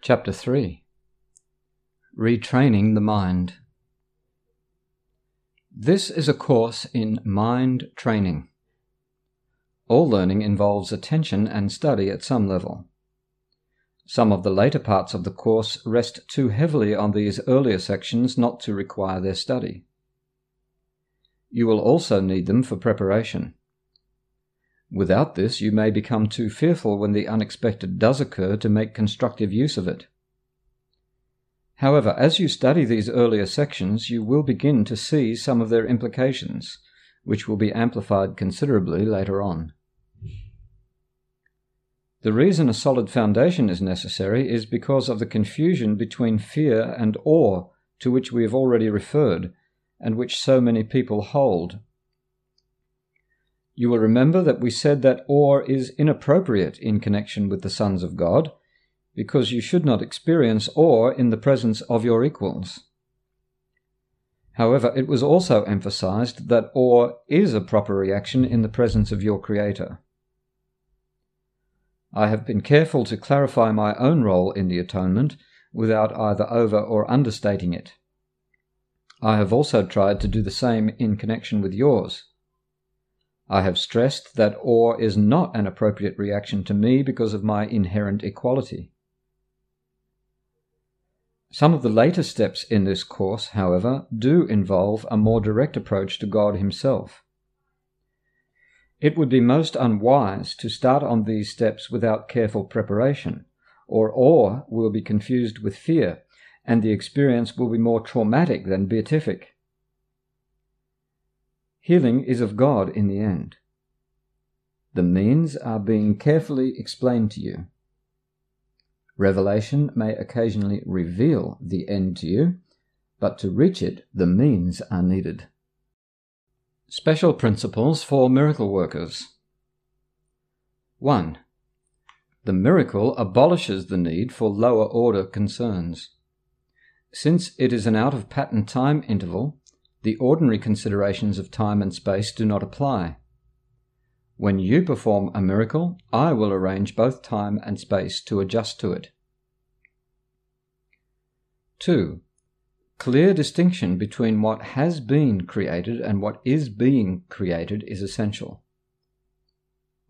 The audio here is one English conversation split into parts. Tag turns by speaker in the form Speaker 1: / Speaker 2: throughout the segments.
Speaker 1: Chapter 3. Retraining the Mind. This is a course in mind training. All learning involves attention and study at some level. Some of the later parts of the course rest too heavily on these earlier sections not to require their study. You will also need them for preparation. Without this, you may become too fearful when the unexpected does occur to make constructive use of it. However, as you study these earlier sections, you will begin to see some of their implications, which will be amplified considerably later on. The reason a solid foundation is necessary is because of the confusion between fear and awe to which we have already referred, and which so many people hold. You will remember that we said that awe is inappropriate in connection with the sons of God, because you should not experience awe in the presence of your equals. However, it was also emphasized that awe is a proper reaction in the presence of your Creator. I have been careful to clarify my own role in the atonement without either over or understating it. I have also tried to do the same in connection with yours. I have stressed that awe is not an appropriate reaction to me because of my inherent equality. Some of the later steps in this course, however, do involve a more direct approach to God Himself. It would be most unwise to start on these steps without careful preparation, or awe will be confused with fear, and the experience will be more traumatic than beatific. Healing is of God in the end. The means are being carefully explained to you. Revelation may occasionally reveal the end to you, but to reach it, the means are needed. Special principles for miracle workers. 1. The miracle abolishes the need for lower order concerns. Since it is an out-of-pattern time interval, the ordinary considerations of time and space do not apply. When you perform a miracle, I will arrange both time and space to adjust to it. 2. Clear distinction between what has been created and what is being created is essential.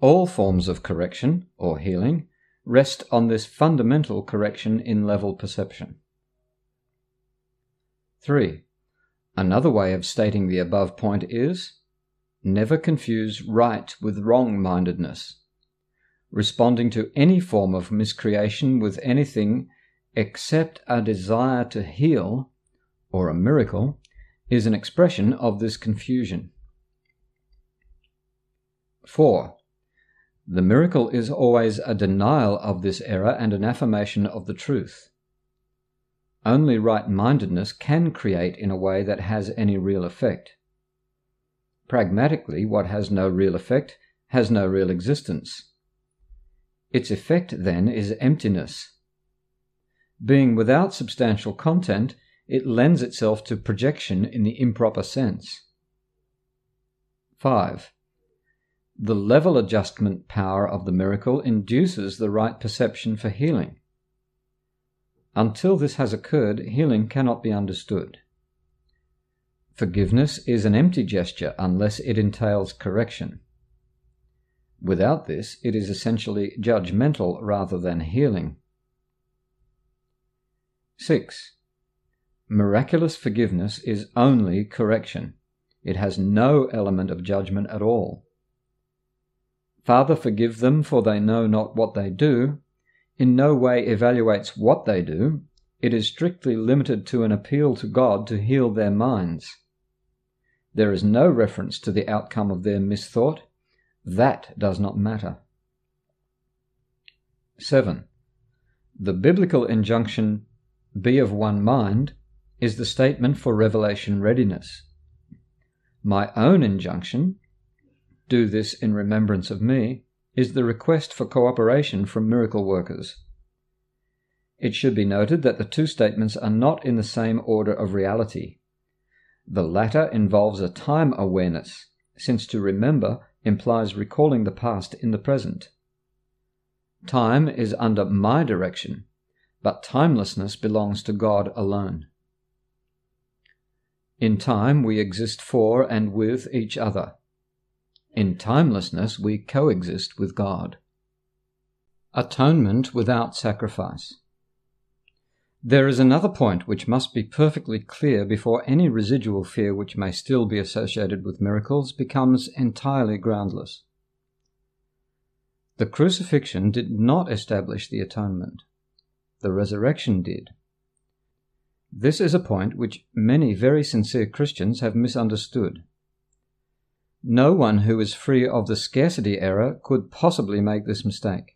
Speaker 1: All forms of correction, or healing, rest on this fundamental correction in level perception. 3. Another way of stating the above point is, never confuse right with wrong-mindedness. Responding to any form of miscreation with anything except a desire to heal, or a miracle, is an expression of this confusion. 4. The miracle is always a denial of this error and an affirmation of the truth. Only right-mindedness can create in a way that has any real effect. Pragmatically, what has no real effect has no real existence. Its effect, then, is emptiness. Being without substantial content, it lends itself to projection in the improper sense. 5. The level adjustment power of the miracle induces the right perception for healing. Until this has occurred, healing cannot be understood. Forgiveness is an empty gesture unless it entails correction. Without this, it is essentially judgmental rather than healing. 6. Miraculous forgiveness is only correction. It has no element of judgment at all. Father, forgive them, for they know not what they do, in no way evaluates what they do. It is strictly limited to an appeal to God to heal their minds. There is no reference to the outcome of their misthought. That does not matter. 7. The biblical injunction, be of one mind, is the statement for revelation readiness. My own injunction, do this in remembrance of me, is the request for cooperation from miracle workers. It should be noted that the two statements are not in the same order of reality. The latter involves a time awareness, since to remember implies recalling the past in the present. Time is under my direction, but timelessness belongs to God alone. In time we exist for and with each other. In timelessness we coexist with God. Atonement without sacrifice. There is another point which must be perfectly clear before any residual fear which may still be associated with miracles becomes entirely groundless. The crucifixion did not establish the atonement. The resurrection did. This is a point which many very sincere Christians have misunderstood. No one who is free of the scarcity error could possibly make this mistake.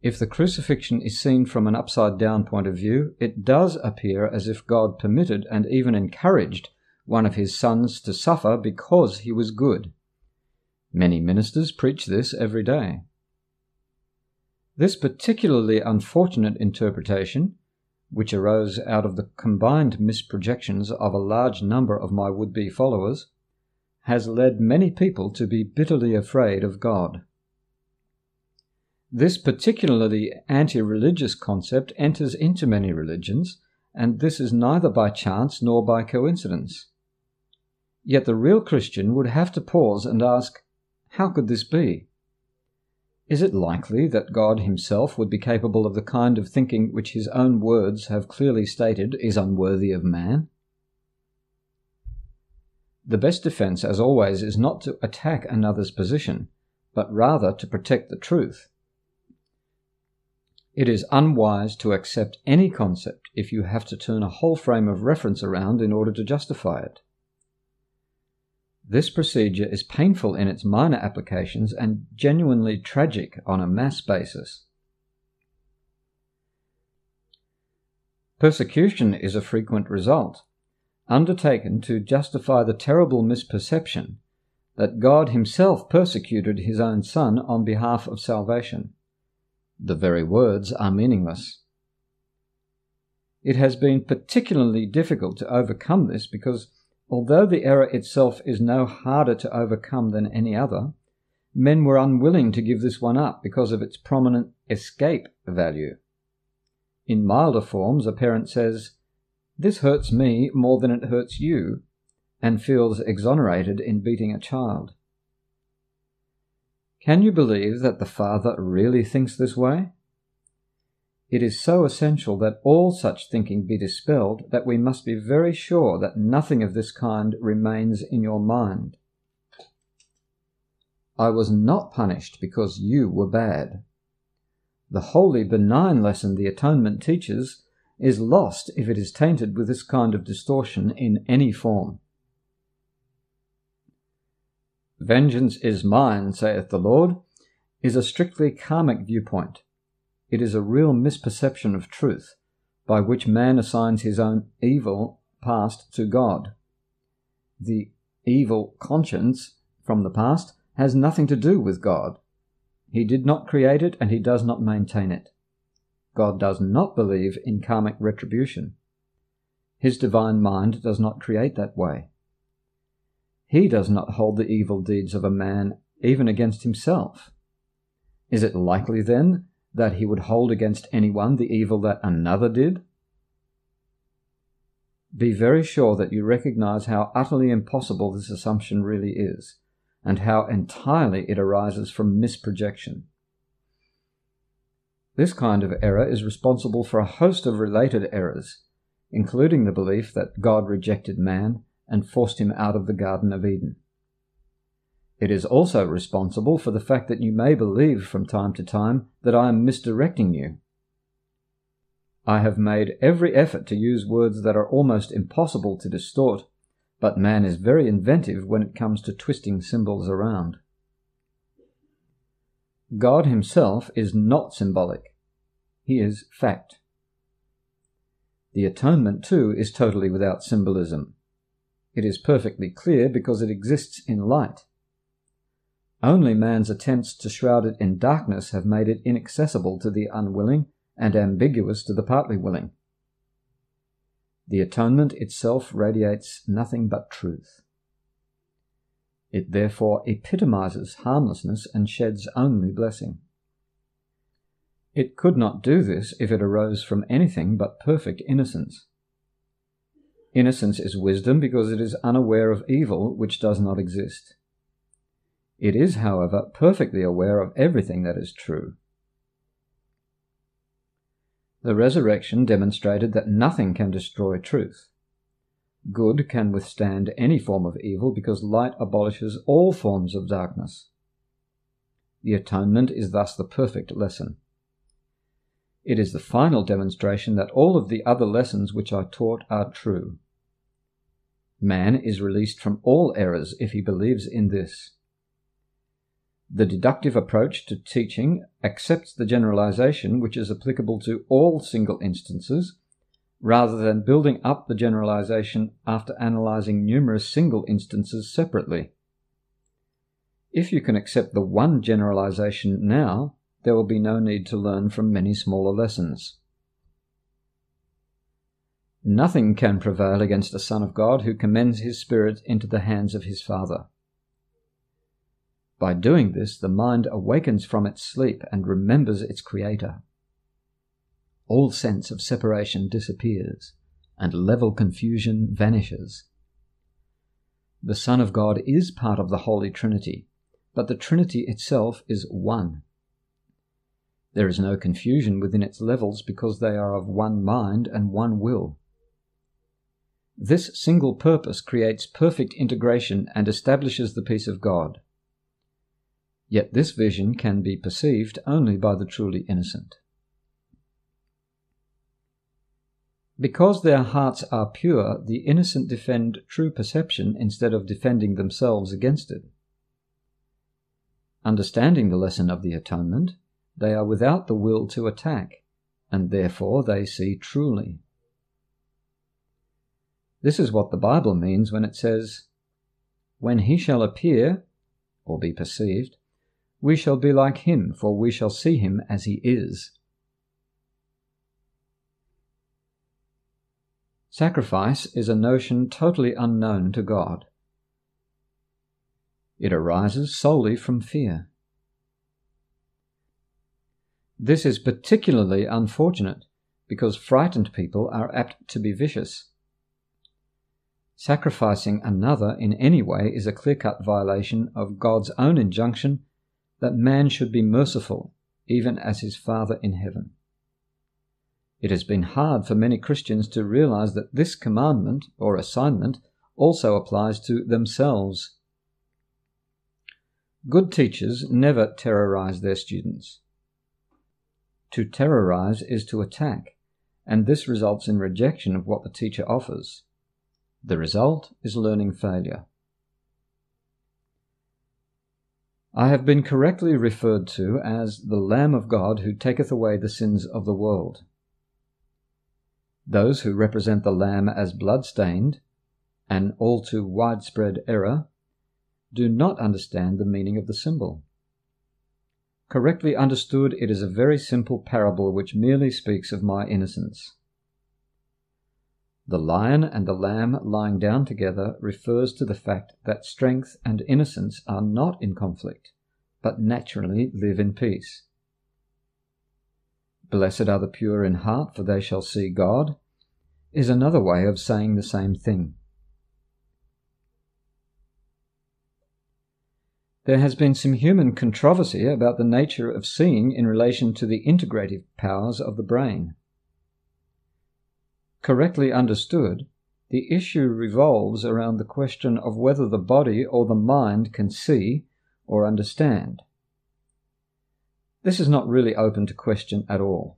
Speaker 1: If the crucifixion is seen from an upside-down point of view, it does appear as if God permitted and even encouraged one of his sons to suffer because he was good. Many ministers preach this every day. This particularly unfortunate interpretation, which arose out of the combined misprojections of a large number of my would-be followers, has led many people to be bitterly afraid of God. This particularly anti-religious concept enters into many religions, and this is neither by chance nor by coincidence. Yet the real Christian would have to pause and ask, how could this be? Is it likely that God himself would be capable of the kind of thinking which his own words have clearly stated is unworthy of man? The best defense, as always, is not to attack another's position, but rather to protect the truth. It is unwise to accept any concept if you have to turn a whole frame of reference around in order to justify it. This procedure is painful in its minor applications and genuinely tragic on a mass basis. Persecution is a frequent result, undertaken to justify the terrible misperception that God himself persecuted his own Son on behalf of salvation. The very words are meaningless. It has been particularly difficult to overcome this because, although the error itself is no harder to overcome than any other, men were unwilling to give this one up because of its prominent escape value. In milder forms, a parent says, "This hurts me more than it hurts you," and feels exonerated in beating a child. Can you believe that the Father really thinks this way? It is so essential that all such thinking be dispelled that we must be very sure that nothing of this kind remains in your mind. I was not punished because you were bad. The wholly benign lesson the atonement teaches is lost if it is tainted with this kind of distortion in any form. "Vengeance is mine, saith the Lord," is a strictly karmic viewpoint. It is a real misperception of truth, by which man assigns his own evil past to God. The evil conscience from the past has nothing to do with God. He did not create it, and he does not maintain it. God does not believe in karmic retribution. His divine mind does not create that way. He does not hold the evil deeds of a man even against himself. Is it likely, then, that he would hold against anyone the evil that another did? Be very sure that you recognize how utterly impossible this assumption really is, and how entirely it arises from misprojection. This kind of error is responsible for a host of related errors, including the belief that God rejected man and forced him out of the Garden of Eden. It is also responsible for the fact that you may believe from time to time that I am misdirecting you. I have made every effort to use words that are almost impossible to distort, but man is very inventive when it comes to twisting symbols around. God himself is not symbolic. He is fact. The atonement, too, is totally without symbolism. It is perfectly clear because it exists in light. Only man's attempts to shroud it in darkness have made it inaccessible to the unwilling and ambiguous to the partly willing. The atonement itself radiates nothing but truth. It therefore epitomizes harmlessness and sheds only blessing. It could not do this if it arose from anything but perfect innocence. Innocence is wisdom because it is unaware of evil which does not exist. It is, however, perfectly aware of everything that is true. The resurrection demonstrated that nothing can destroy truth. Good can withstand any form of evil because light abolishes all forms of darkness. The atonement is thus the perfect lesson. It is the final demonstration that all of the other lessons which I taught are true. Man is released from all errors if he believes in this. The deductive approach to teaching accepts the generalization which is applicable to all single instances, rather than building up the generalization after analyzing numerous single instances separately. If you can accept the one generalization now, there will be no need to learn from many smaller lessons. Nothing can prevail against a Son of God who commends his spirit into the hands of his Father. By doing this, the mind awakens from its sleep and remembers its Creator. All sense of separation disappears, and level confusion vanishes. The Son of God is part of the Holy Trinity, but the Trinity itself is one. There is no confusion within its levels because they are of one mind and one will. This single purpose creates perfect integration and establishes the peace of God. Yet this vision can be perceived only by the truly innocent. Because their hearts are pure, the innocent defend true perception instead of defending themselves against it. Understanding the lesson of the atonement, they are without the will to attack, and therefore they see truly. This is what the Bible means when it says, "When he shall appear," or be perceived, "we shall be like him, for we shall see him as he is." Sacrifice is a notion totally unknown to God. It arises solely from fear. This is particularly unfortunate because frightened people are apt to be vicious. Sacrificing another in any way is a clear-cut violation of God's own injunction that man should be merciful, even as his Father in heaven. It has been hard for many Christians to realize that this commandment or assignment also applies to themselves. Good teachers never terrorize their students. To terrorize is to attack, and this results in rejection of what the teacher offers. The result is learning failure. I have been correctly referred to as the Lamb of God who taketh away the sins of the world. Those who represent the Lamb as blood-stained, an all too widespread error, do not understand the meaning of the symbol. Correctly understood, it is a very simple parable which merely speaks of my innocence. The lion and the lamb lying down together refers to the fact that strength and innocence are not in conflict, but naturally live in peace. "Blessed are the pure in heart, for they shall see God," is another way of saying the same thing. There has been some human controversy about the nature of seeing in relation to the integrative powers of the brain. Correctly understood, the issue revolves around the question of whether the body or the mind can see or understand. This is not really open to question at all.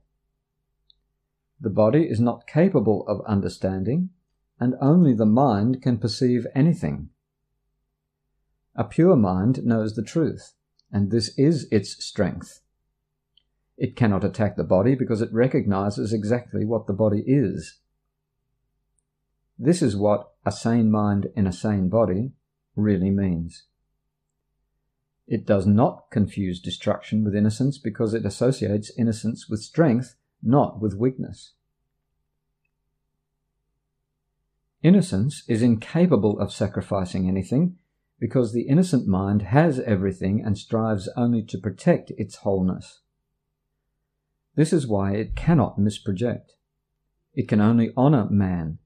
Speaker 1: The body is not capable of understanding, and only the mind can perceive anything. A pure mind knows the truth, and this is its strength. It cannot attack the body because it recognizes exactly what the body is. This is what a sane mind in a sane body really means. It does not confuse destruction with innocence because it associates innocence with strength, not with weakness. Innocence is incapable of sacrificing anything because the innocent mind has everything and strives only to protect its wholeness. This is why it cannot misproject. It can only honour man,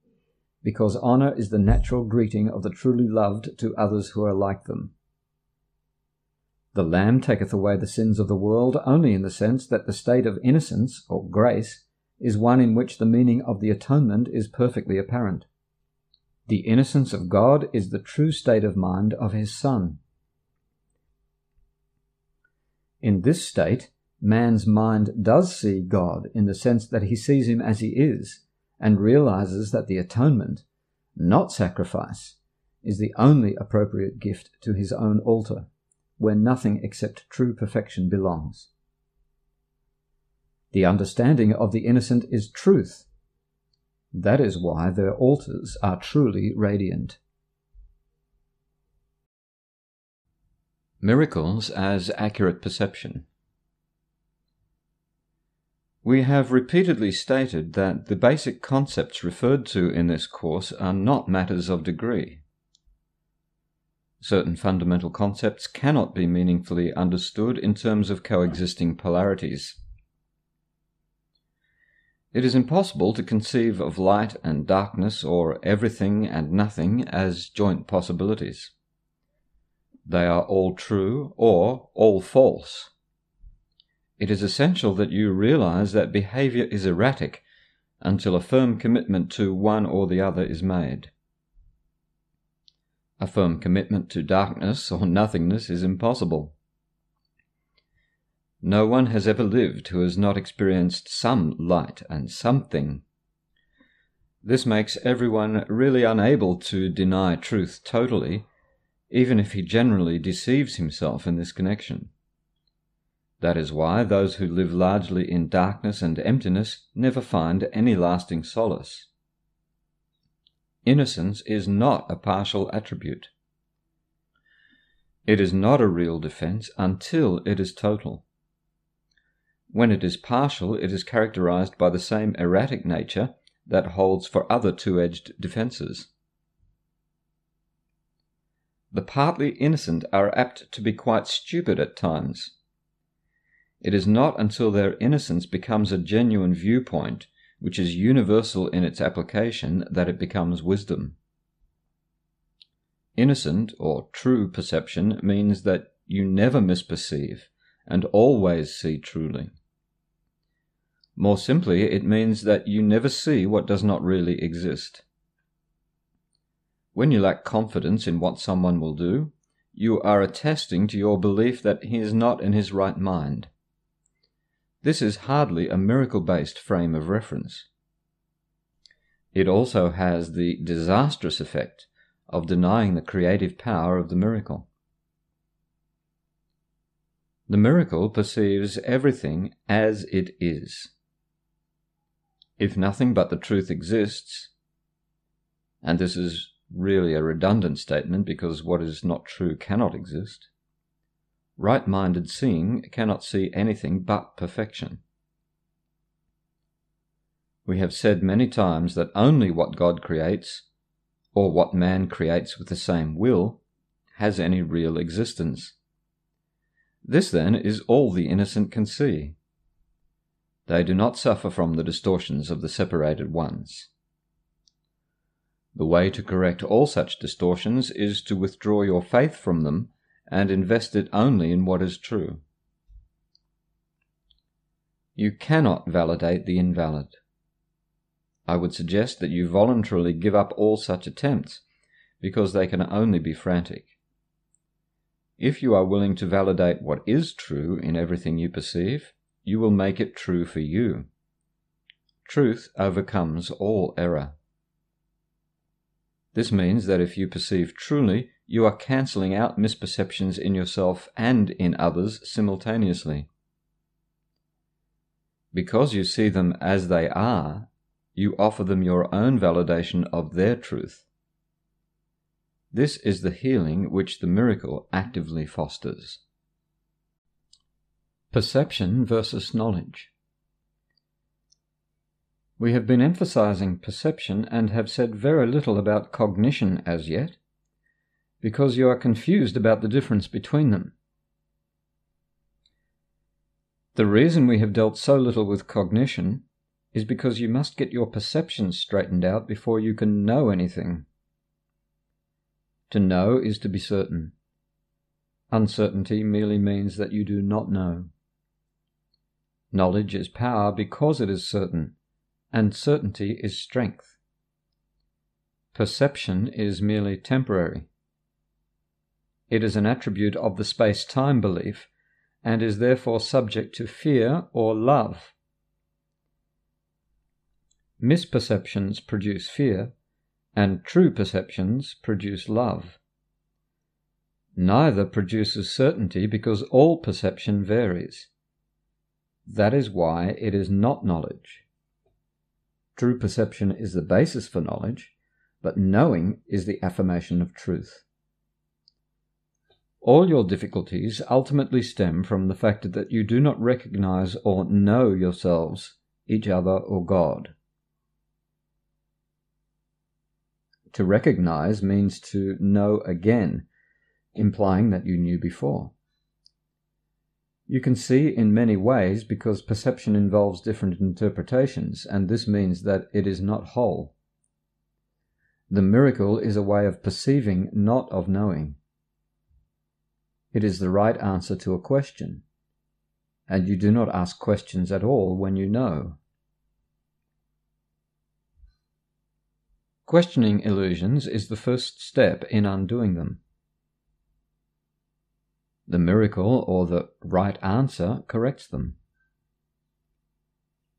Speaker 1: because honour is the natural greeting of the truly loved to others who are like them. The Lamb taketh away the sins of the world only in the sense that the state of innocence, or grace, is one in which the meaning of the atonement is perfectly apparent. The innocence of God is the true state of mind of his Son. In this state, man's mind does see God in the sense that he sees him as he is, and realizes that the atonement, not sacrifice, is the only appropriate gift to his own altar, where nothing except true perfection belongs. The understanding of the innocent is truth. That is why their altars are truly radiant. Miracles as accurate perception. We have repeatedly stated that the basic concepts referred to in this course are not matters of degree. Certain fundamental concepts cannot be meaningfully understood in terms of coexisting polarities. It is impossible to conceive of light and darkness or everything and nothing as joint possibilities. They are all true or all false. It is essential that you realize that behavior is erratic until a firm commitment to one or the other is made. A firm commitment to darkness or nothingness is impossible. No one has ever lived who has not experienced some light and something. This makes everyone really unable to deny truth totally, even if he generally deceives himself in this connection. That is why those who live largely in darkness and emptiness never find any lasting solace. Innocence is not a partial attribute. It is not a real defense until it is total. When it is partial, it is characterized by the same erratic nature that holds for other two-edged defenses. The partly innocent are apt to be quite stupid at times. It is not until their innocence becomes a genuine viewpoint, which is universal in its application, that it becomes wisdom. Innocent or true perception means that you never misperceive and always see truly. More simply, it means that you never see what does not really exist. When you lack confidence in what someone will do, you are attesting to your belief that he is not in his right mind. This is hardly a miracle-based frame of reference. It also has the disastrous effect of denying the creative power of the miracle. The miracle perceives everything as it is. If nothing but the truth exists, and this is really a redundant statement because what is not true cannot exist, right-minded seeing cannot see anything but perfection. We have said many times that only what God creates, or what man creates with the same will, has any real existence. This, then, is all the innocent can see. They do not suffer from the distortions of the separated ones. The way to correct all such distortions is to withdraw your faith from them and invest it only in what is true. You cannot validate the invalid. I would suggest that you voluntarily give up all such attempts, because they can only be frantic. If you are willing to validate what is true in everything you perceive, you will make it true for you. Truth overcomes all error. This means that if you perceive truly, you are cancelling out misperceptions in yourself and in others simultaneously. Because you see them as they are, you offer them your own validation of their truth. This is the healing which the miracle actively fosters. Perception versus knowledge. We have been emphasizing perception and have said very little about cognition as yet, because you are confused about the difference between them. The reason we have dealt so little with cognition is because you must get your perceptions straightened out before you can know anything. To know is to be certain. Uncertainty merely means that you do not know. Knowledge is power because it is certain, and certainty is strength. Perception is merely temporary. It is an attribute of the space-time belief and is therefore subject to fear or love. Misperceptions produce fear, and true perceptions produce love. Neither produces certainty because all perception varies. That is why it is not knowledge. True perception is the basis for knowledge, but knowing is the affirmation of truth. All your difficulties ultimately stem from the fact that you do not recognize or know yourselves, each other, or God. To recognize means to know again, implying that you knew before. You can see in many ways because perception involves different interpretations, and this means that it is not whole. The miracle is a way of perceiving, not of knowing. It is the right answer to a question, and you do not ask questions at all when you know. Questioning illusions is the first step in undoing them. The miracle, or the right answer, corrects them.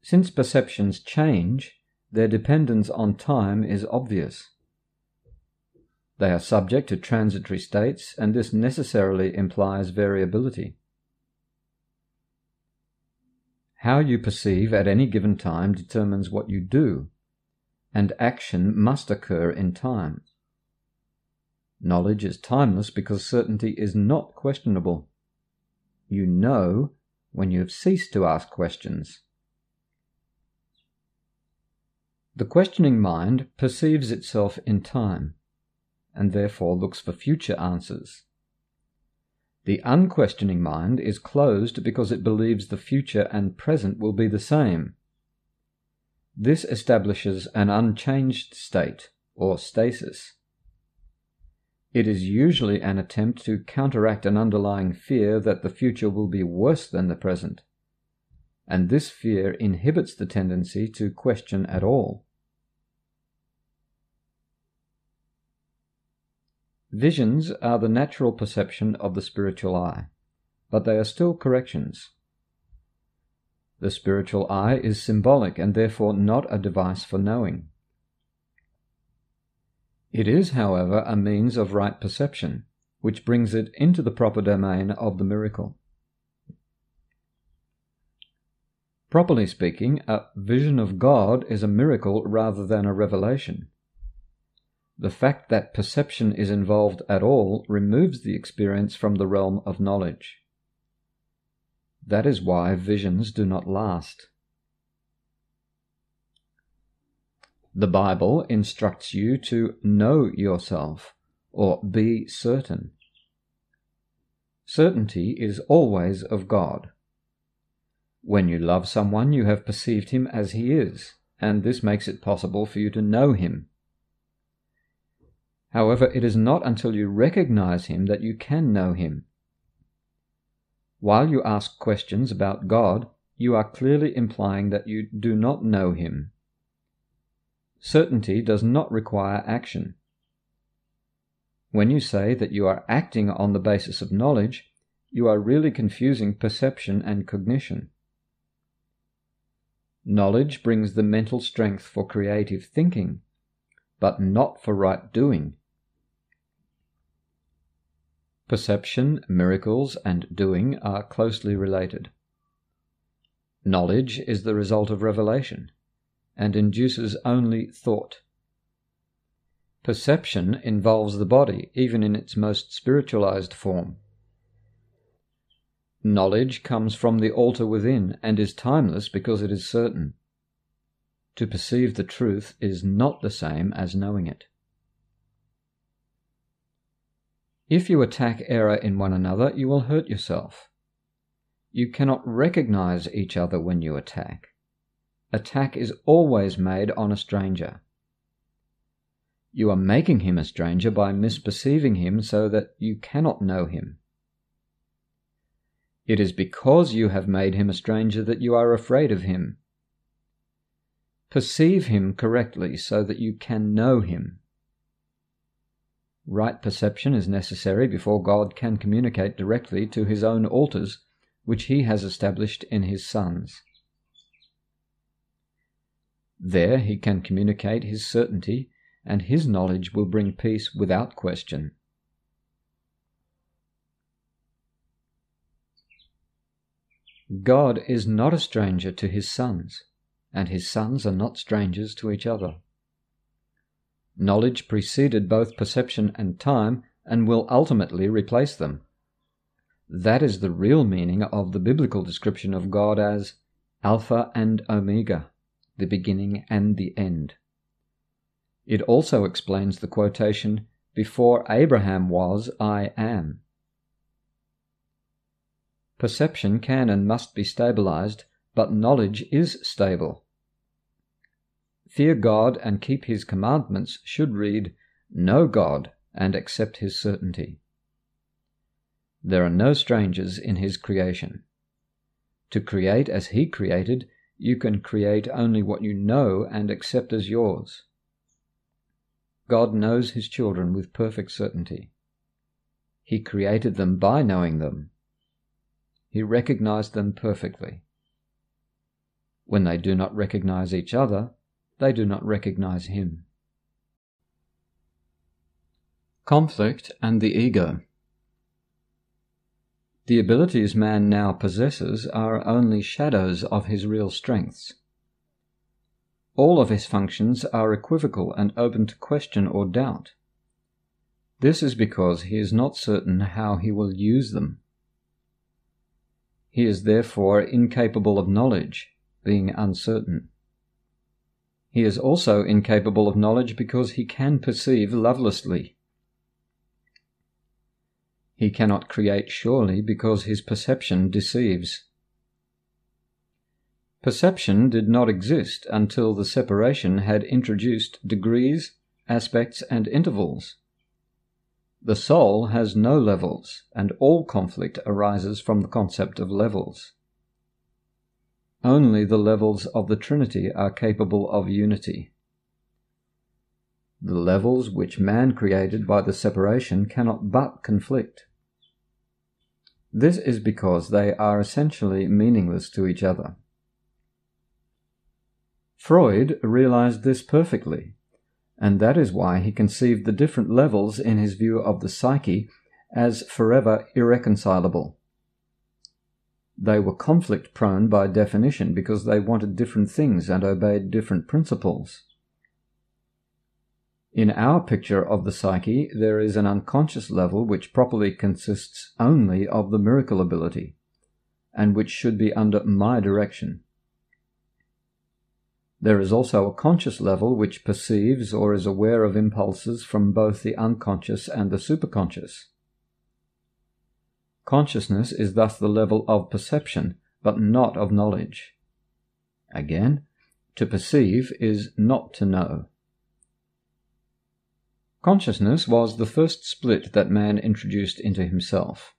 Speaker 1: Since perceptions change, their dependence on time is obvious. They are subject to transitory states, and this necessarily implies variability. How you perceive at any given time determines what you do, and action must occur in time. Knowledge is timeless because certainty is not questionable. You know when you have ceased to ask questions. The questioning mind perceives itself in time, and therefore looks for future answers. The unquestioning mind is closed because it believes the future and present will be the same. This establishes an unchanged state, or stasis. It is usually an attempt to counteract an underlying fear that the future will be worse than the present, and this fear inhibits the tendency to question at all. Visions are the natural perception of the spiritual eye, but they are still corrections. The spiritual eye is symbolic and therefore not a device for knowing. It is, however, a means of right perception, which brings it into the proper domain of the miracle. Properly speaking, a vision of God is a miracle rather than a revelation. The fact that perception is involved at all removes the experience from the realm of knowledge. That is why visions do not last. The Bible instructs you to know yourself, or be certain. Certainty is always of God. When you love someone, you have perceived him as he is, and this makes it possible for you to know him. However, it is not until you recognize him that you can know him. While you ask questions about God, you are clearly implying that you do not know him. Certainty does not require action. When you say that you are acting on the basis of knowledge, you are really confusing perception and cognition. Knowledge brings the mental strength for creative thinking, but not for right doing. Perception, miracles, and doing are closely related. Knowledge is the result of revelation, and induces only thought. Perception involves the body, even in its most spiritualized form. Knowledge comes from the altar within, and is timeless because it is certain. To perceive the truth is not the same as knowing it. If you attack error in one another, you will hurt yourself. You cannot recognize each other when you attack. Attack is always made on a stranger. You are making him a stranger by misperceiving him so that you cannot know him. It is because you have made him a stranger that you are afraid of him. Perceive him correctly so that you can know him. Right perception is necessary before God can communicate directly to his own altars, which he has established in his sons. There he can communicate his certainty, and his knowledge will bring peace without question. God is not a stranger to his sons, and his sons are not strangers to each other. Knowledge preceded both perception and time, and will ultimately replace them. That is the real meaning of the biblical description of God as Alpha and Omega, the beginning and the end. It also explains the quotation, "Before Abraham was, I am." Perception can and must be stabilized, but knowledge is stable. Fear God and keep his commandments should read, "Know God and accept his certainty." There are no strangers in his creation. To create as he created, you can create only what you know and accept as yours. God knows his children with perfect certainty. He created them by knowing them. He recognized them perfectly. When they do not recognize each other, they do not recognize him. Conflict and the ego. The abilities man now possesses are only shadows of his real strengths. All of his functions are equivocal and open to question or doubt. This is because he is not certain how he will use them. He is therefore incapable of knowledge, being uncertain. He is also incapable of knowledge because he can perceive lovelessly. He cannot create surely because his perception deceives. Perception did not exist until the separation had introduced degrees, aspects, and intervals. The soul has no levels, and all conflict arises from the concept of levels. Only the levels of the Trinity are capable of unity. The levels which man created by the separation cannot but conflict. This is because they are essentially meaningless to each other. Freud realized this perfectly, and that is why he conceived the different levels in his view of the psyche as forever irreconcilable. They were conflict-prone by definition because they wanted different things and obeyed different principles. In our picture of the psyche, there is an unconscious level which properly consists only of the miracle ability, and which should be under my direction. There is also a conscious level which perceives or is aware of impulses from both the unconscious and the superconscious. Consciousness is thus the level of perception, but not of knowledge. Again, to perceive is not to know. Consciousness was the first split that man introduced into himself.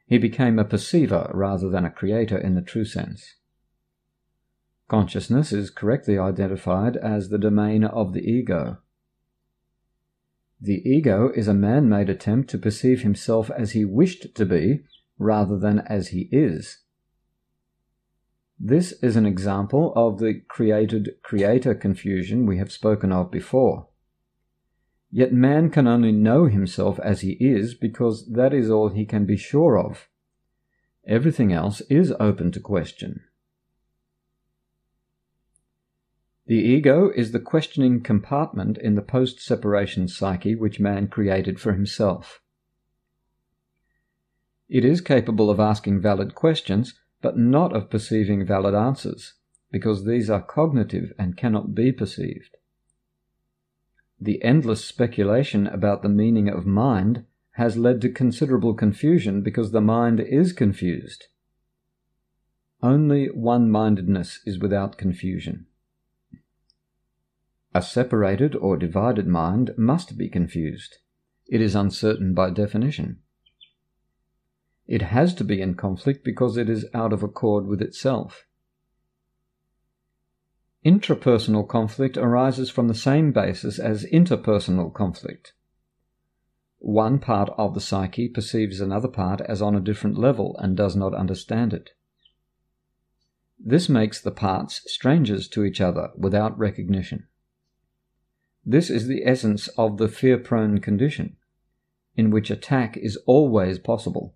Speaker 1: He became a perceiver rather than a creator in the true sense. Consciousness is correctly identified as the domain of the ego. The ego is a man-made attempt to perceive himself as he wished to be, rather than as he is. This is an example of the created-creator confusion we have spoken of before. Yet man can only know himself as he is because that is all he can be sure of. Everything else is open to question. The ego is the questioning compartment in the post-separation psyche which man created for himself. It is capable of asking valid questions, but not of perceiving valid answers, because these are cognitive and cannot be perceived. The endless speculation about the meaning of mind has led to considerable confusion because the mind is confused. only one-mindedness is without confusion. A separated or divided mind must be confused. It is uncertain by definition. It has to be in conflict because it is out of accord with itself. Intrapersonal conflict arises from the same basis as interpersonal conflict. One part of the psyche perceives another part as on a different level and does not understand it. This makes the parts strangers to each other without recognition. This is the essence of the fear-prone condition, in which attack is always possible.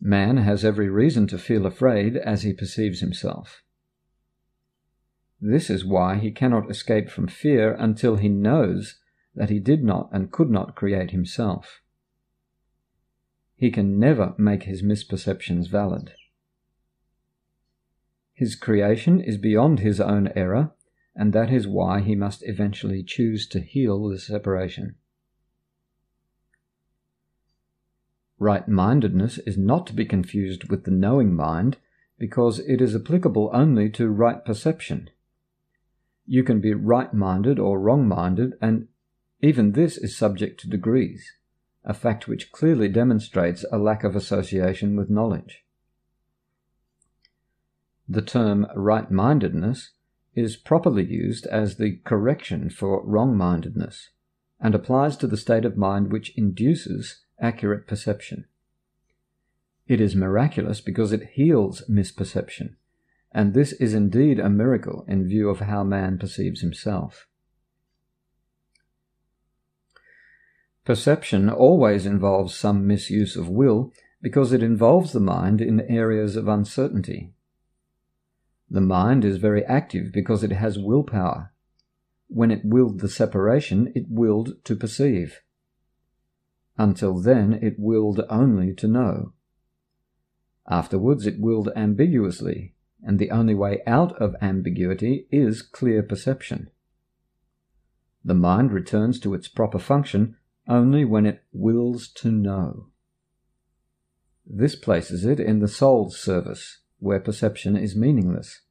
Speaker 1: Man has every reason to feel afraid as he perceives himself. This is why he cannot escape from fear until he knows that he did not and could not create himself. He can never make his misperceptions valid. His creation is beyond his own error, and that is why he must eventually choose to heal the separation. Right-mindedness is not to be confused with the knowing mind, because it is applicable only to right perception. You can be right-minded or wrong-minded, and even this is subject to degrees, a fact which clearly demonstrates a lack of association with knowledge. The term right-mindedness is properly used as the correction for wrong-mindedness, and applies to the state of mind which induces accurate perception. It is miraculous because it heals misperception, and this is indeed a miracle in view of how man perceives himself. Perception always involves some misuse of will because it involves the mind in areas of uncertainty. The mind is very active because it has willpower. When it willed the separation, it willed to perceive. Until then, it willed only to know. Afterwards, it willed ambiguously, and the only way out of ambiguity is clear perception. The mind returns to its proper function only when it wills to know. This places it in the soul's service, where perception is meaningless.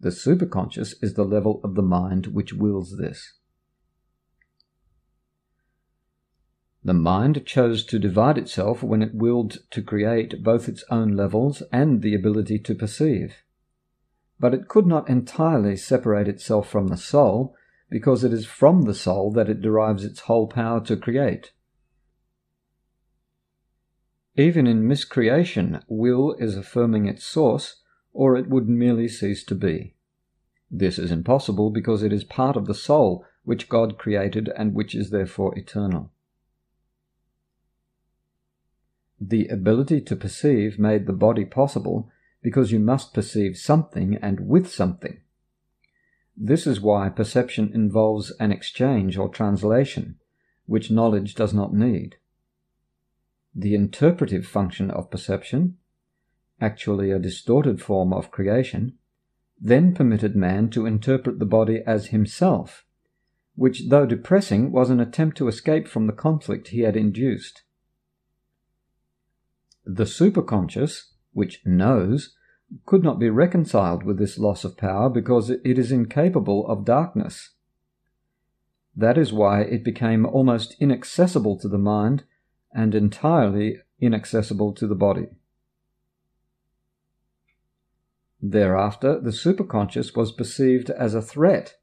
Speaker 1: The superconscious is the level of the mind which wills this. The mind chose to divide itself when it willed to create both its own levels and the ability to perceive. But it could not entirely separate itself from the soul, because it is from the soul that it derives its whole power to create. Even in miscreation, will is affirming its source, or it would merely cease to be. This is impossible because it is part of the soul which God created and which is therefore eternal. The ability to perceive made the body possible because you must perceive something and with something. This is why perception involves an exchange or translation, which knowledge does not need. The interpretive function of perception, actually a distorted form of creation, then permitted man to interpret the body as himself, which, though depressing, was an attempt to escape from the conflict he had induced. The superconscious, which knows, could not be reconciled with this loss of power because it is incapable of darkness. That is why it became almost inaccessible to the mind and entirely inaccessible to the body. Thereafter, the superconscious was perceived as a threat,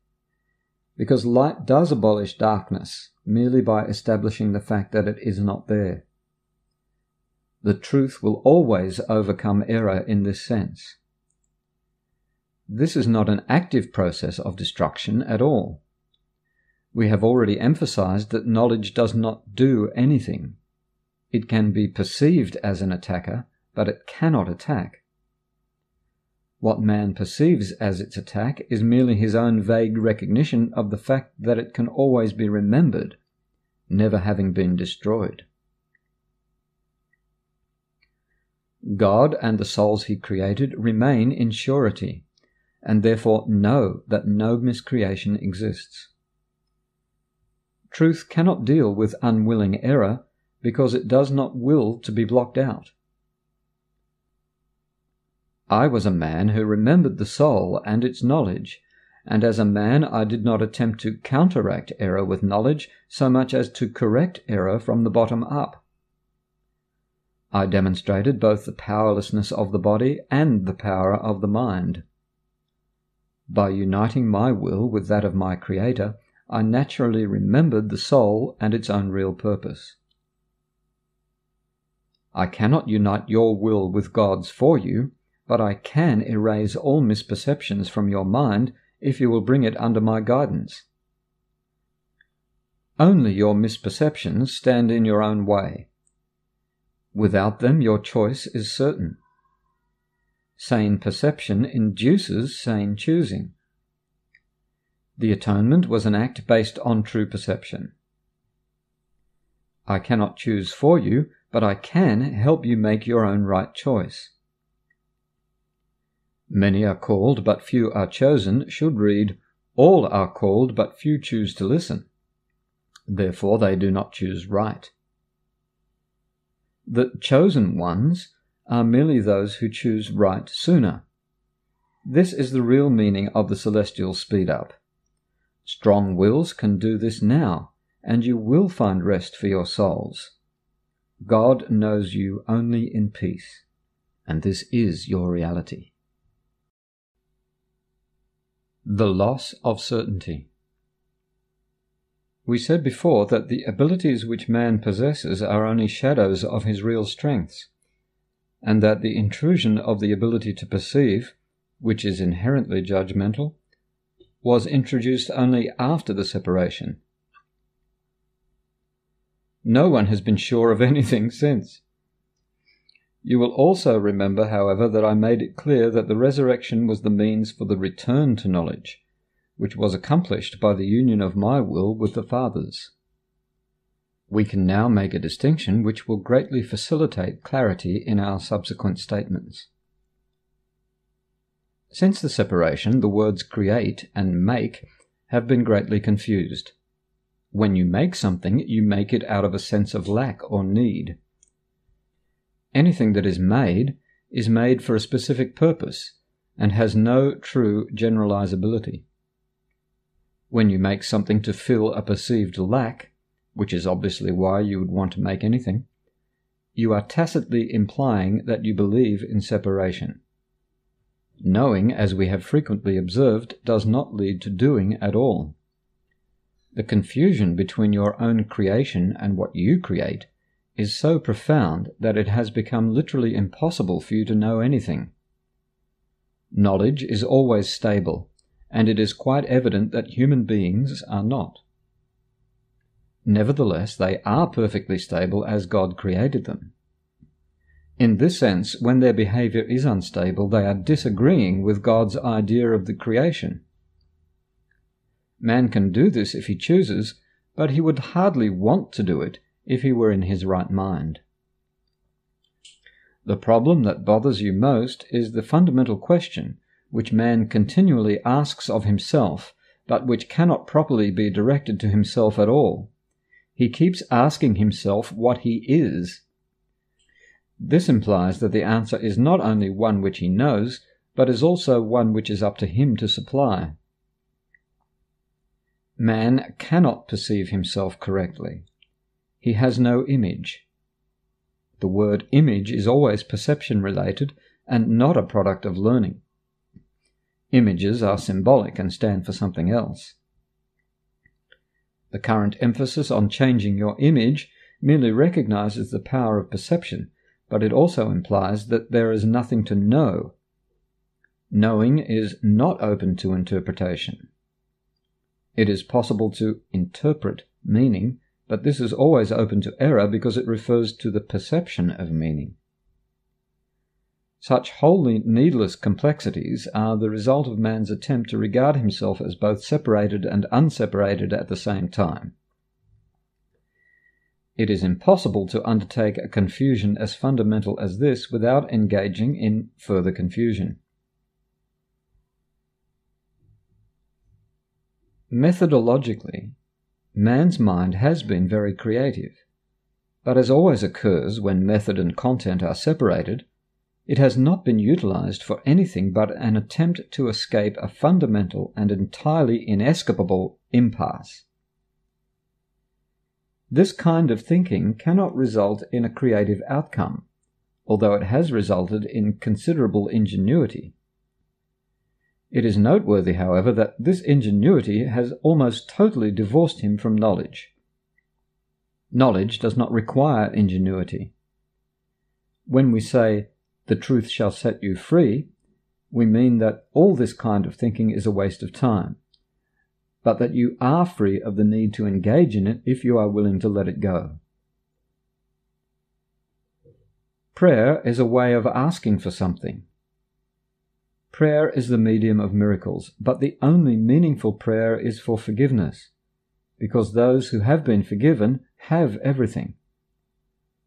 Speaker 1: because light does abolish darkness merely by establishing the fact that it is not there. The truth will always overcome error in this sense. This is not an active process of destruction at all. We have already emphasized that knowledge does not do anything. It can be perceived as an attacker, but it cannot attack. What man perceives as its attack is merely his own vague recognition of the fact that it can always be remembered, never having been destroyed. God and the souls he created remain in surety, and therefore know that no miscreation exists. Truth cannot deal with unwilling error because it does not will to be blocked out. I was a man who remembered the soul and its knowledge, and as a man I did not attempt to counteract error with knowledge so much as to correct error from the bottom up. I demonstrated both the powerlessness of the body and the power of the mind. By uniting my will with that of my Creator, I naturally remembered the soul and its own real purpose. I cannot unite your will with God's for you, but I can erase all misperceptions from your mind if you will bring it under my guidance. Only your misperceptions stand in your own way. Without them, your choice is certain. Sane perception induces sane choosing. The atonement was an act based on true perception. I cannot choose for you, but I can help you make your own right choice. Many are called, but few are chosen should read, all are called, but few choose to listen. Therefore they do not choose right. The chosen ones are merely those who choose right sooner. This is the real meaning of the celestial speed-up. Strong wills can do this now, and you will find rest for your souls. God knows you only in peace, and this is your reality. The loss of certainty. We said before that the abilities which man possesses are only shadows of his real strengths, and that the intrusion of the ability to perceive, which is inherently judgmental, was introduced only after the separation. No one has been sure of anything since. You will also remember, however, that I made it clear that the resurrection was the means for the return to knowledge, which was accomplished by the union of my will with the Father's. We can now make a distinction which will greatly facilitate clarity in our subsequent statements. Since the separation, the words create and make have been greatly confused. When you make something, you make it out of a sense of lack or need. Anything that is made for a specific purpose and has no true generalizability. When you make something to fill a perceived lack, which is obviously why you would want to make anything, you are tacitly implying that you believe in separation. Knowing, as we have frequently observed, does not lead to doing at all. The confusion between your own creation and what you create is so profound that it has become literally impossible for you to know anything. Knowledge is always stable, and it is quite evident that human beings are not. Nevertheless, they are perfectly stable as God created them. In this sense, when their behavior is unstable, they are disagreeing with God's idea of the creation. Man can do this if he chooses, but he would hardly want to do it if he were in his right mind. The problem that bothers you most is the fundamental question which man continually asks of himself, but which cannot properly be directed to himself at all. He keeps asking himself what he is. This implies that the answer is not only one which he knows, but is also one which is up to him to supply. Man cannot perceive himself correctly. He has no image. The word image is always perception-related and not a product of learning. Images are symbolic and stand for something else. The current emphasis on changing your image merely recognizes the power of perception, but it also implies that there is nothing to know. Knowing is not open to interpretation. It is possible to interpret meaning, but this is always open to error because it refers to the perception of meaning. Such wholly needless complexities are the result of man's attempt to regard himself as both separated and unseparated at the same time. It is impossible to undertake a confusion as fundamental as this without engaging in further confusion. Methodologically, man's mind has been very creative, but as always occurs when method and content are separated, It has not been utilized for anything but an attempt to escape a fundamental and entirely inescapable impasse. This kind of thinking cannot result in a creative outcome, although it has resulted in considerable ingenuity. It is noteworthy, however, that this ingenuity has almost totally divorced him from knowledge. Knowledge does not require ingenuity. When we say, "The truth shall set you free," we mean that all this kind of thinking is a waste of time, but that you are free of the need to engage in it if you are willing to let it go. Prayer is a way of asking for something. Prayer is the medium of miracles, but the only meaningful prayer is for forgiveness, because those who have been forgiven have everything.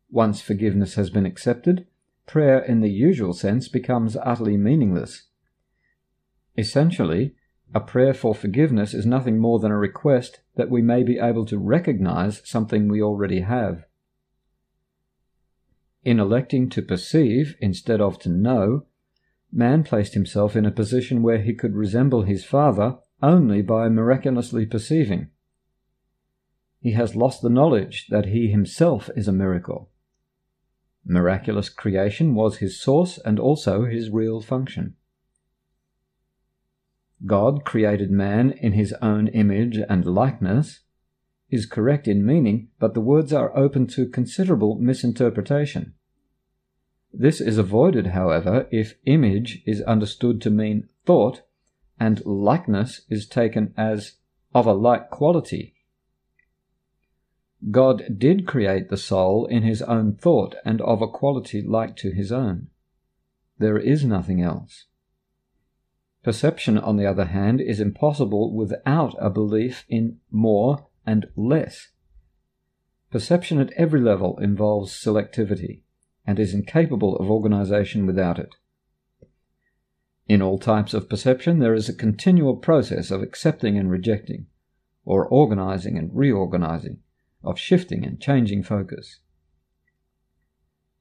Speaker 1: Once forgiveness has been accepted, prayer in the usual sense becomes utterly meaningless. Essentially, a prayer for forgiveness is nothing more than a request that we may be able to recognize something we already have. In electing to perceive instead of to know, man placed himself in a position where he could resemble his Father only by miraculously perceiving. He has lost the knowledge that he himself is a miracle. Miraculous creation was his source and also his real function. God created man in his own image and likeness is correct in meaning, but the words are open to considerable misinterpretation. This is avoided, however, if image is understood to mean thought and likeness is taken as of a like quality. God did create the soul in his own thought and of a quality like to his own. There is nothing else. Perception, on the other hand, is impossible without a belief in more and less. Perception at every level involves selectivity and is incapable of organization without it. In all types of perception, there is a continual process of accepting and rejecting, or organizing and reorganizing, of shifting and changing focus.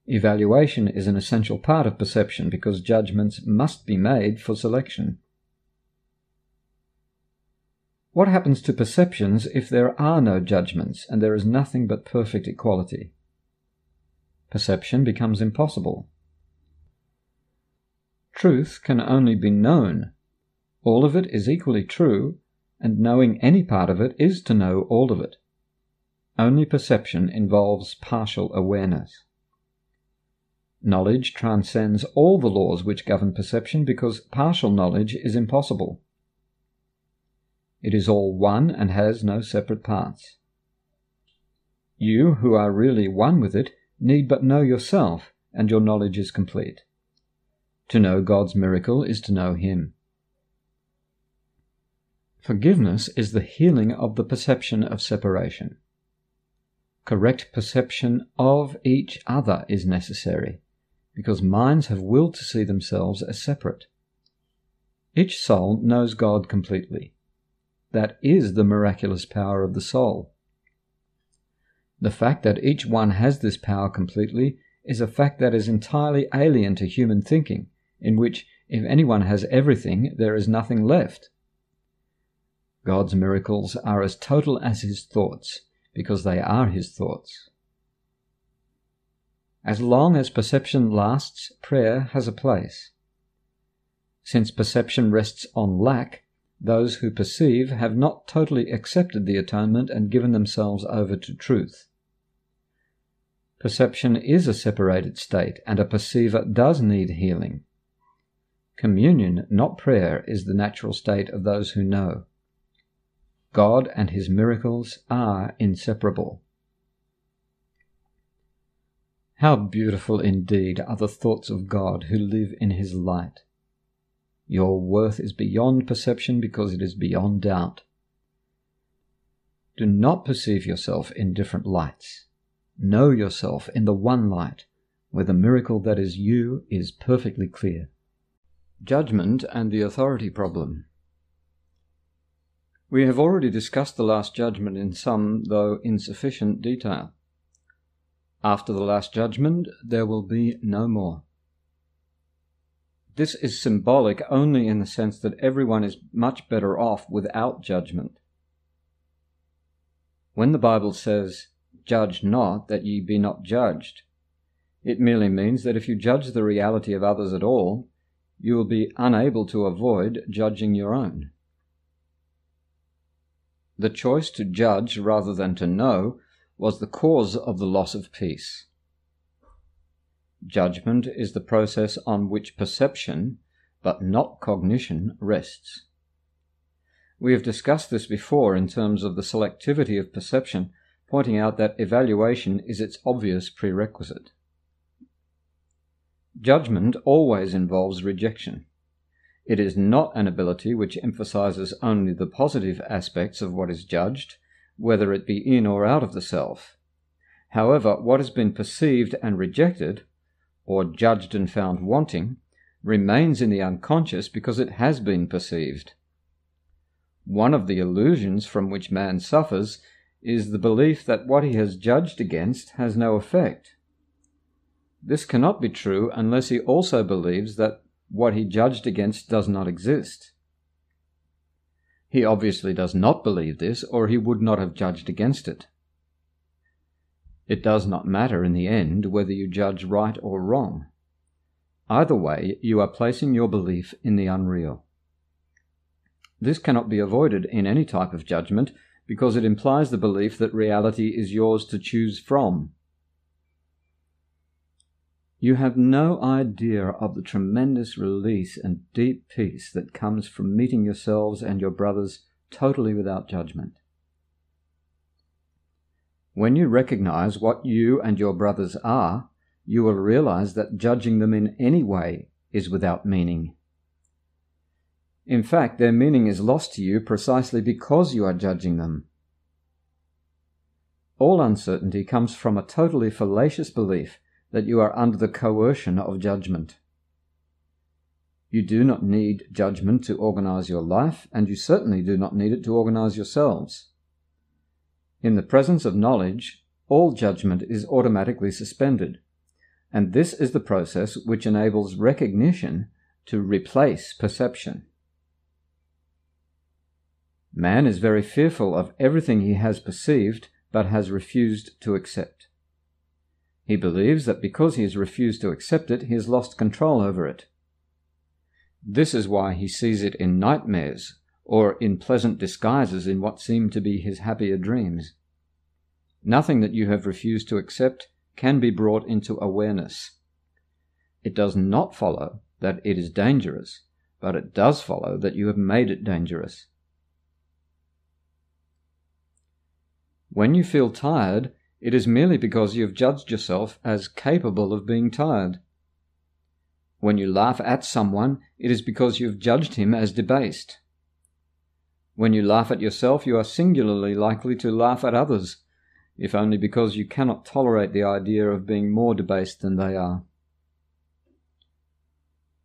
Speaker 1: Evaluation is an essential part of perception because judgments must be made for selection. What happens to perceptions if there are no judgments and there is nothing but perfect equality? Perception becomes impossible. Truth can only be known. All of it is equally true, and knowing any part of it is to know all of it. Only perception involves partial awareness. Knowledge transcends all the laws which govern perception because partial knowledge is impossible. It is all one and has no separate parts. You, who are really one with it, need but know yourself, and your knowledge is complete. To know God's miracle is to know Him. Forgiveness is the healing of the perception of separation. Correct perception of each other is necessary, because minds have willed to see themselves as separate. Each soul knows God completely. That is the miraculous power of the soul. The fact that each one has this power completely is a fact that is entirely alien to human thinking, in which if anyone has everything, there is nothing left. God's miracles are as total as His thoughts, because they are His thoughts. As long as perception lasts, prayer has a place. Since perception rests on lack, those who perceive have not totally accepted the atonement and given themselves over to truth. Perception is a separated state, and a perceiver does need healing. Communion, not prayer, is the natural state of those who know. God and His miracles are inseparable. How beautiful indeed are the thoughts of God who live in His light. Your worth is beyond perception because it is beyond doubt. Do not perceive yourself in different lights. Know yourself in the one light, where the miracle that is you is perfectly clear. Judgment and the authority problem. We have already discussed the Last Judgment in some, though insufficient, detail. After the Last Judgment, there will be no more. This is symbolic only in the sense that everyone is much better off without judgment. When the Bible says, "Judge not, that ye be not judged," it merely means that if you judge the reality of others at all, you will be unable to avoid judging your own. The choice to judge rather than to know was the cause of the loss of peace. Judgment is the process on which perception, but not cognition, rests. We have discussed this before in terms of the selectivity of perception, pointing out that evaluation is its obvious prerequisite. Judgment always involves rejection. It is not an ability which emphasizes only the positive aspects of what is judged, whether it be in or out of the self. However, what has been perceived and rejected, or judged and found wanting, remains in the unconscious because it has been perceived. One of the illusions from which man suffers is the belief that what he has judged against has no effect. This cannot be true unless he also believes that what he judged against does not exist. He obviously does not believe this, or he would not have judged against it. It does not matter in the end whether you judge right or wrong. Either way, you are placing your belief in the unreal. This cannot be avoided in any type of judgment because it implies the belief that reality is yours to choose from. You have no idea of the tremendous release and deep peace that comes from meeting yourselves and your brothers totally without judgment. When you recognize what you and your brothers are, you will realize that judging them in any way is without meaning. In fact, their meaning is lost to you precisely because you are judging them. All uncertainty comes from a totally fallacious belief that you are under the coercion of judgment. You do not need judgment to organize your life, and you certainly do not need it to organize yourselves. In the presence of knowledge, all judgment is automatically suspended, and this is the process which enables recognition to replace perception. Man is very fearful of everything he has perceived but has refused to accept. He believes that because he has refused to accept it, he has lost control over it. This is why he sees it in nightmares, or in pleasant disguises in what seem to be his happier dreams. Nothing that you have refused to accept can be brought into awareness. It does not follow that it is dangerous, but it does follow that you have made it dangerous. When you feel tired, it is merely because you have judged yourself as capable of being tired. When you laugh at someone, it is because you have judged him as debased. When you laugh at yourself, you are singularly likely to laugh at others, if only because you cannot tolerate the idea of being more debased than they are.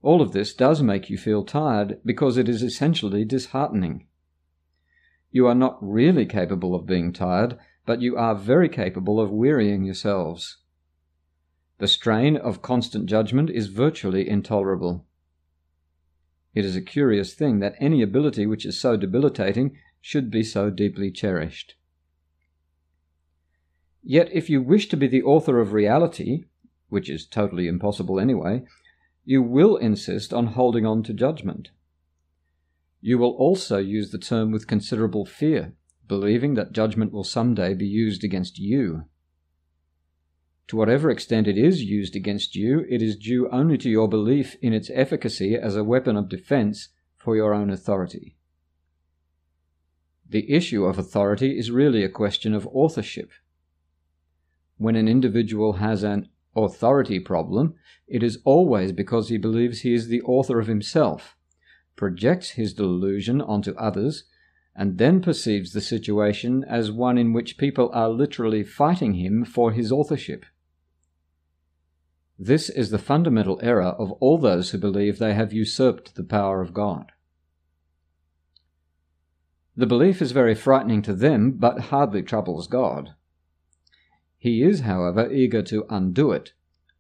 Speaker 1: All of this does make you feel tired because it is essentially disheartening. You are not really capable of being tired, but you are very capable of wearying yourselves. The strain of constant judgment is virtually intolerable. It is a curious thing that any ability which is so debilitating should be so deeply cherished. Yet if you wish to be the author of reality, which is totally impossible anyway, you will insist on holding on to judgment. You will also use the term with considerable fear, believing that judgment will someday be used against you. To whatever extent it is used against you, it is due only to your belief in its efficacy as a weapon of defense for your own authority. The issue of authority is really a question of authorship. When an individual has an authority problem, it is always because he believes he is the author of himself, projects his delusion onto others, and then perceives the situation as one in which people are literally fighting him for his authorship. This is the fundamental error of all those who believe they have usurped the power of God. The belief is very frightening to them, but hardly troubles God. He is, however, eager to undo it,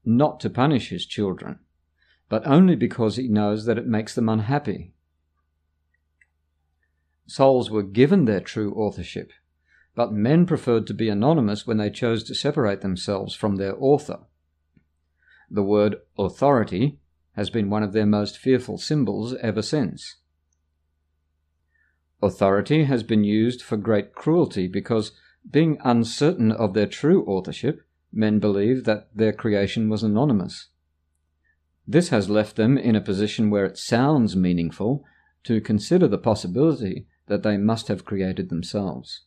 Speaker 1: not to punish his children, but only because he knows that it makes them unhappy. Souls were given their true authorship, but men preferred to be anonymous when they chose to separate themselves from their author. The word authority has been one of their most fearful symbols ever since. Authority has been used for great cruelty because, being uncertain of their true authorship, men believed that their creation was anonymous. This has left them in a position where it sounds meaningful to consider the possibility that they must have created themselves.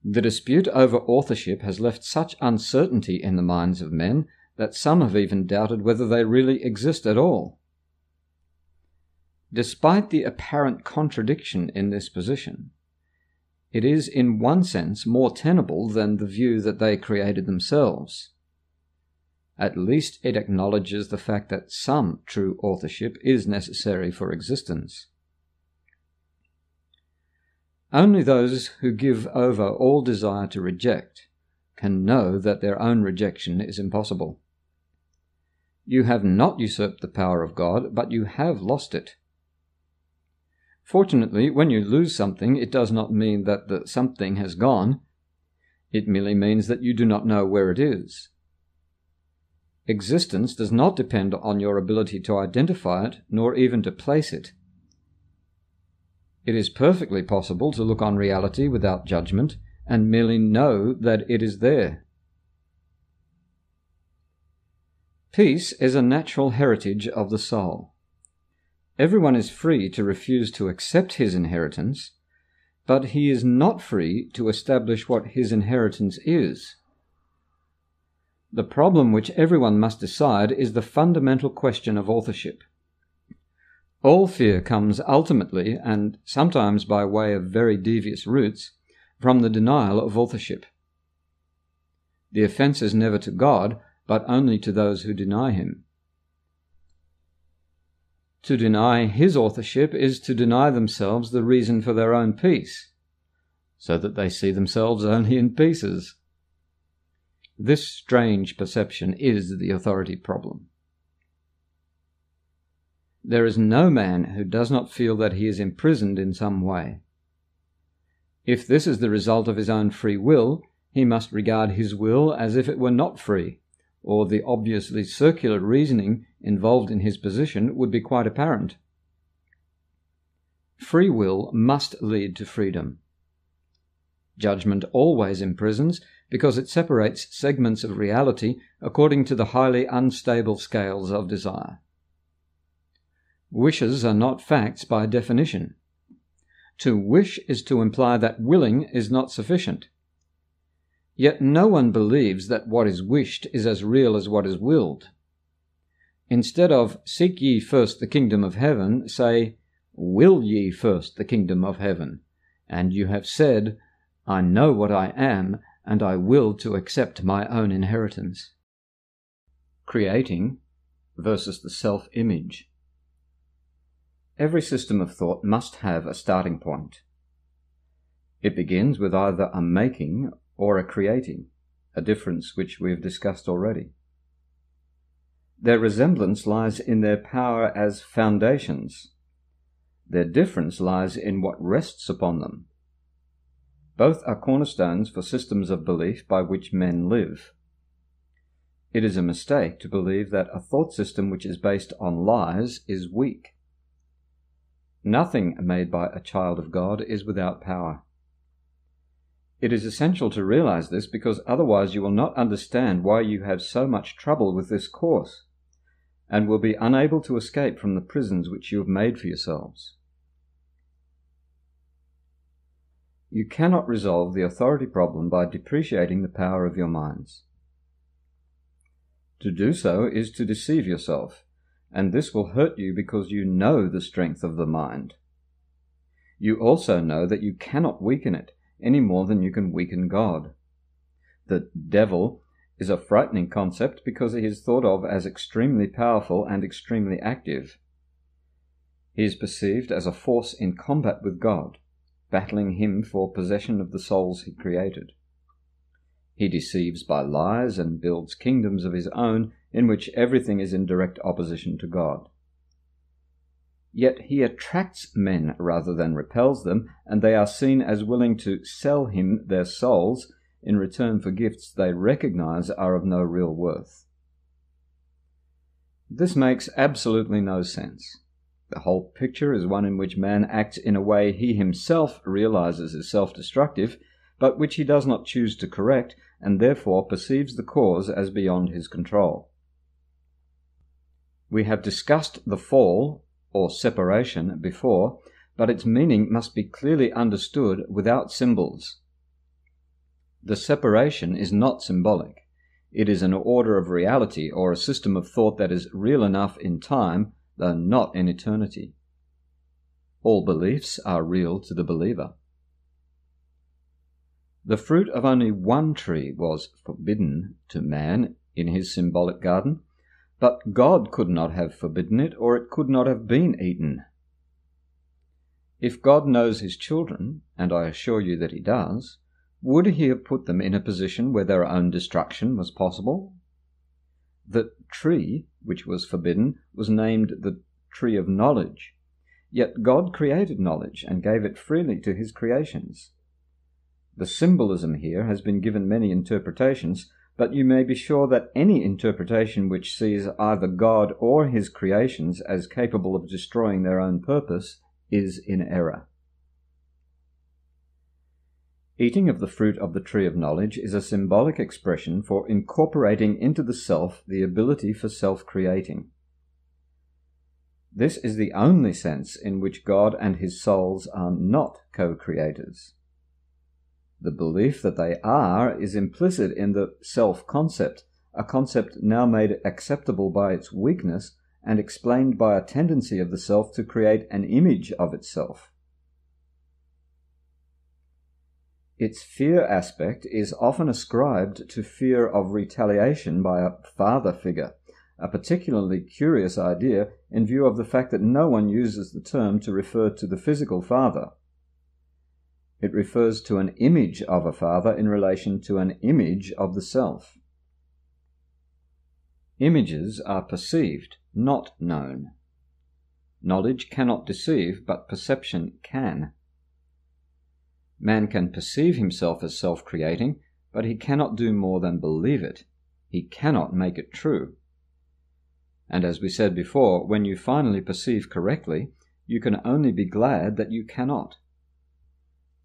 Speaker 1: The dispute over authorship has left such uncertainty in the minds of men that some have even doubted whether they really exist at all. Despite the apparent contradiction in this position, it is in one sense more tenable than the view that they created themselves. At least it acknowledges the fact that some true authorship is necessary for existence. Only those who give over all desire to reject can know that their own rejection is impossible. You have not usurped the power of God, but you have lost it. Fortunately, when you lose something, it does not mean that the something has gone. It merely means that you do not know where it is. Existence does not depend on your ability to identify it, nor even to place it. It is perfectly possible to look on reality without judgment and merely know that it is there. Peace is a natural heritage of the soul. Everyone is free to refuse to accept his inheritance, but he is not free to establish what his inheritance is. The problem which everyone must decide is the fundamental question of authorship. All fear comes ultimately, and sometimes by way of very devious routes, from the denial of authorship. The offence is never to God, but only to those who deny him. To deny his authorship is to deny themselves the reason for their own peace, so that they see themselves only in pieces. This strange perception is the authority problem. There is no man who does not feel that he is imprisoned in some way. If this is the result of his own free will, he must regard his will as if it were not free, or the obviously circular reasoning involved in his position would be quite apparent. Free will must lead to freedom. Judgment always imprisons because it separates segments of reality according to the highly unstable scales of desire. Wishes are not facts by definition. To wish is to imply that willing is not sufficient. Yet no one believes that what is wished is as real as what is willed. Instead of "Seek ye first the kingdom of heaven," say, "Will ye first the kingdom of heaven?" And you have said, "I know what I am, and I will to accept my own inheritance." Creating versus the self-image. Every system of thought must have a starting point. It begins with either a making or a creating, a difference which we have discussed already. Their resemblance lies in their power as foundations. Their difference lies in what rests upon them. Both are cornerstones for systems of belief by which men live. It is a mistake to believe that a thought system which is based on lies is weak. Nothing made by a child of God is without power. It is essential to realize this because otherwise you will not understand why you have so much trouble with this course, and will be unable to escape from the prisons which you have made for yourselves. You cannot resolve the authority problem by depreciating the power of your minds. To do so is to deceive yourself, and this will hurt you because you know the strength of the mind. You also know that you cannot weaken it any more than you can weaken God. The devil is a frightening concept because he is thought of as extremely powerful and extremely active. He is perceived as a force in combat with God, battling him for possession of the souls he created. He deceives by lies and builds kingdoms of his own in which everything is in direct opposition to God. Yet he attracts men rather than repels them, and they are seen as willing to sell him their souls in return for gifts they recognize are of no real worth. This makes absolutely no sense. The whole picture is one in which man acts in a way he himself realizes is self-destructive, but which he does not choose to correct, and therefore perceives the cause as beyond his control. We have discussed the fall, or separation, before, but its meaning must be clearly understood without symbols. The separation is not symbolic. It is an order of reality or a system of thought that is real enough in time, though not in eternity. All beliefs are real to the believer. The fruit of only one tree was forbidden to man in his symbolic garden, but God could not have forbidden it, or it could not have been eaten. If God knows his children, and I assure you that he does, would he have put them in a position where their own destruction was possible? The tree which was forbidden was named the tree of knowledge, yet God created knowledge and gave it freely to his creations. The symbolism here has been given many interpretations, but you may be sure that any interpretation which sees either God or his creations as capable of destroying their own purpose is in error. Eating of the fruit of the tree of knowledge is a symbolic expression for incorporating into the self the ability for self-creating. This is the only sense in which God and his souls are not co-creators. The belief that they are is implicit in the self-concept, a concept now made acceptable by its weakness and explained by a tendency of the self to create an image of itself. Its fear aspect is often ascribed to fear of retaliation by a father figure, a particularly curious idea in view of the fact that no one uses the term to refer to the physical father. It refers to an image of a father in relation to an image of the self. Images are perceived, not known. Knowledge cannot deceive, but perception can. Man can perceive himself as self-creating, but he cannot do more than believe it. He cannot make it true. And as we said before, when you finally perceive correctly, you can only be glad that you cannot.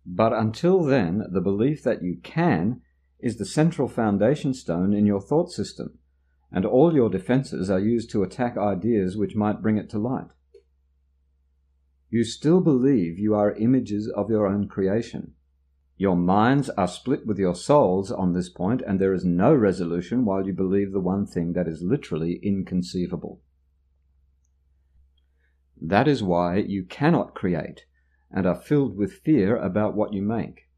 Speaker 1: But until then, the belief that you can is the central foundation stone in your thought system, and all your defenses are used to attack ideas which might bring it to light. You still believe you are images of your own creation. Your minds are split with your souls on this point, and there is no resolution while you believe the one thing that is literally inconceivable. That is why you cannot create, and are filled with fear about what you make.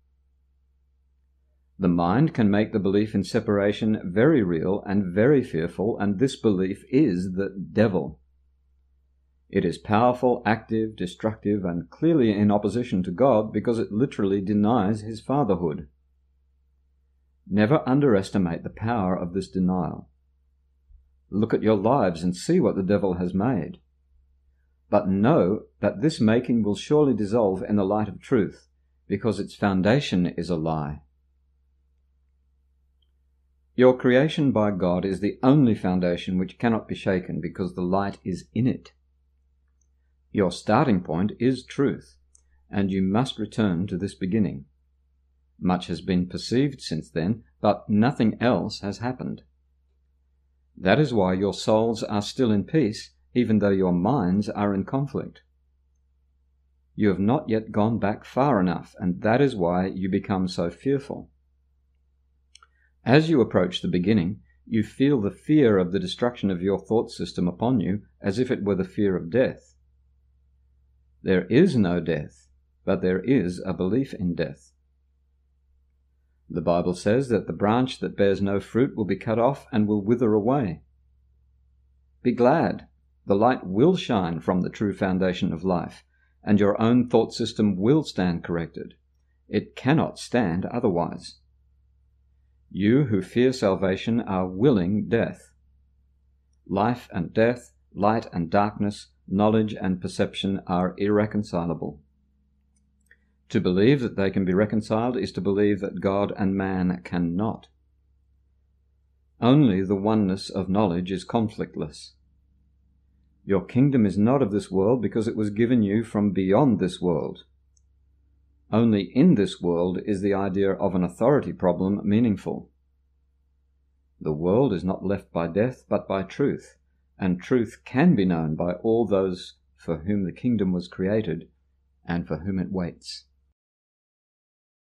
Speaker 1: The mind can make the belief in separation very real and very fearful, and this belief is the devil. It is powerful, active, destructive, and clearly in opposition to God because it literally denies his fatherhood. Never underestimate the power of this denial. Look at your lives and see what the devil has made. But know that this making will surely dissolve in the light of truth, because its foundation is a lie. Your creation by God is the only foundation which cannot be shaken, because the light is in it. Your starting point is truth, and you must return to this beginning. Much has been perceived since then, but nothing else has happened. That is why your souls are still in peace, even though your minds are in conflict. You have not yet gone back far enough, and that is why you become so fearful. As you approach the beginning, you feel the fear of the destruction of your thought system upon you as if it were the fear of death. There is no death, but there is a belief in death. The Bible says that the branch that bears no fruit will be cut off and will wither away. Be glad. The light will shine from the true foundation of life, and your own thought system will stand corrected. It cannot stand otherwise. You who fear salvation are willing death. Life and death, light and darkness, knowledge and perception are irreconcilable. To believe that they can be reconciled is to believe that God and man cannot. Only the oneness of knowledge is conflictless. Your kingdom is not of this world because it was given you from beyond this world. Only in this world is the idea of an authority problem meaningful. The world is not left by death but by truth, and truth can be known by all those for whom the kingdom was created and for whom it waits.